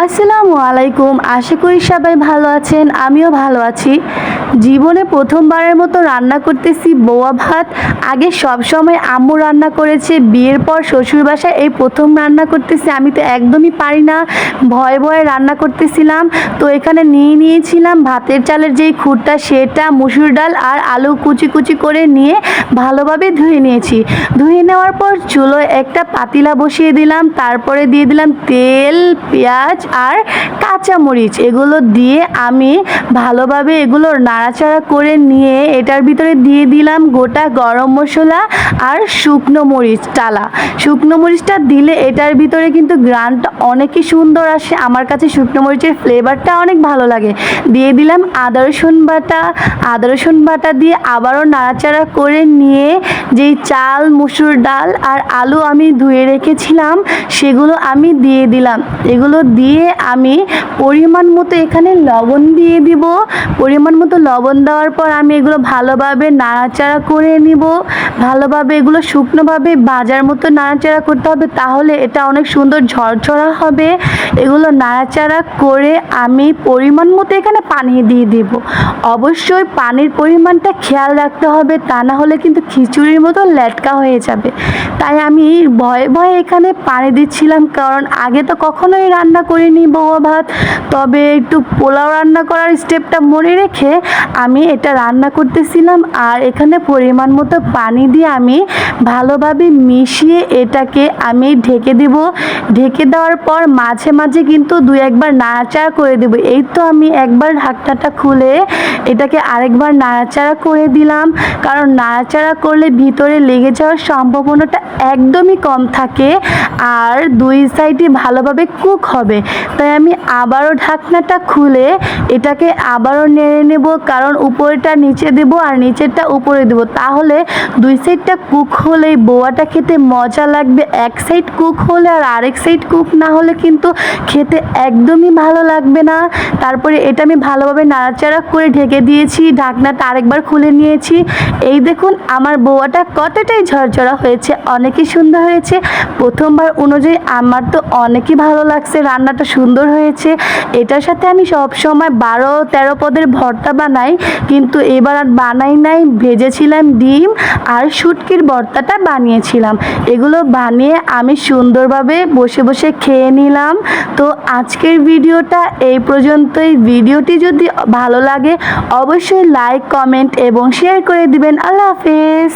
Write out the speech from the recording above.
আসসালামু আলাইকুম। আশা করি সবাই ভালো আছেন, আমিও ভালো আছি। জীবনে প্রথমবারের মতো রান্না করতেছি বোয়া ভাত। আগে সব সময় আম্মু রান্না করেছে, বিয়ের পর শ্বশুর বাসায় এই প্রথম রান্না করতেছি। আমি তো একদমই পারি না, ভয়ে ভয়ে রান্না করতেছিলাম। তো এখানে নিয়েছিলাম ভাতের চালের যেই খুঁটটা, সেটা মুসুর ডাল আর আলু কুচি কুচি করে নিয়ে ভালোভাবে ধুয়ে নিয়েছি। ধুয়ে নেওয়ার পর চুলোয় একটা পাতিলা বসিয়ে দিলাম, তারপরে দিয়ে দিলাম তেল, পেঁয়াজ আর কাঁচামরিচ। এগুলো দিয়ে আমি ভালোভাবে এগুলো নাড়াচাড়া করে নিয়ে এটার ভিতরে দিয়ে দিলাম গোটা গরম মশলা আর শুকনো মরিচ টালা। শুকনো মরিচটা দিলে এটার ভিতরে কিন্তু গ্রানটা অনেকই সুন্দর আসে। আমার কাছে শুকনো মরিচের ফ্লেভারটা অনেক ভালো লাগে। দিয়ে দিলাম আদা রসুন বাটা দিয়ে আবারও নাড়াচাড়া করে নিয়ে যেই চাল, মুসুর ডাল আর আলু আমি ধুয়ে রেখেছিলাম সেগুলো আমি দিয়ে দিলাম। এগুলো দিয়ে আমি পরিমাণ মতো এখানে লবণ দিয়ে দিব। পরিমাণ মতো লবণ দেওয়ার পর আমি এগুলো ভালোভাবে নাড়াচাড়া করে নিব। ভালোভাবে এগুলো শুকনোভাবে ভাজার মতো নাড়াচাড়া করতে হবে, তাহলে এটা অনেক সুন্দর ঝরঝরা হবে। এগুলো নাড়াচাড়া করে আমি পরিমাণ মতো এখানে পানি দিয়ে দিব। অবশ্যই পানির পরিমাণটা খেয়াল রাখতে হবে, তা না হলে কিন্তু খিচুড়ির মতো লেটকা হয়ে যাবে। তাই আমি ভয়ে ভয়ে এখানে পানি দিচ্ছিলাম, কারণ আগে তো কখনোই রান্না করিনি বোয়া ভাত। তবে একটু পোলাও রান্না করার স্টেপটা মনে রেখে আমি এটা রান্না করতেছিলাম। আর এখানে পরিমাণ মতো পানি দিয়ে আমি ভালোভাবে মিশিয়ে এটাকে আমি ঢেকে দিব। ঢেকে দেওয়ার পর মাঝে মাঝে কিন্তু দুই একবার নাড়াচাড়া করে দেব। এই তো আমি একবার ঢাকনাটা খুলে এটাকে আরেকবার নাড়াচাড়া করে দিলাম, কারণ নাড়াচাড়া করলে ভিতরে লেগে যাওয়ার সম্ভাবনাটা একদমই কম থাকে আর দুই সাইডই ভালোভাবে কুক হবে। তাই আমি আবারও ঢাকনাটা খুলে এটাকে আবারও নেড়ে নেব, কারণ উপরেটা নিচে দেব আর নিচেরটা উপরে দেব। তাহলে দুই সাইডটা কুক হলেই বোয়াটা খেতে মজা লাগবে। এক সাইড কুক হলে আর আরেক সাইড কুক না হলে কিন্তু খেতে একদমই ভালো লাগবে না। তারপরে এটা আমি ভালোভাবে নাড়াচাড়া করে ঢেকে দিয়েছি, ঢাকনাটা আরেকবার খুলে নিয়েছি। এই দেখুন আমার বোয়াটা কতটাই ঝরঝরা হয়েছে, অনেকই সুন্দর হয়েছে। প্রথমবার অনুযায়ী আমার তো অনেকই ভালো লাগছে, রান্নাটা সুন্দর হয়েছে। এটার সাথে আমি সব সময় 12-13 পদের ভর্তা বানাই, কিন্তু এবার আর বানাই নাই। ভেজেছিলাম ডিম আর শুটকির ভর্তাটা বানিয়েছিলাম। এগুলো বানিয়ে আমি সুন্দরভাবে বসে বসে খেয়ে নিলাম। তো আজকের ভিডিওটা এই পর্যন্তই। ভিডিওটি যদি ভালো লাগে অবশ্যই লাইক, কমেন্ট এবং শেয়ার করে দিবেন। আল্লাহ হাফেজ।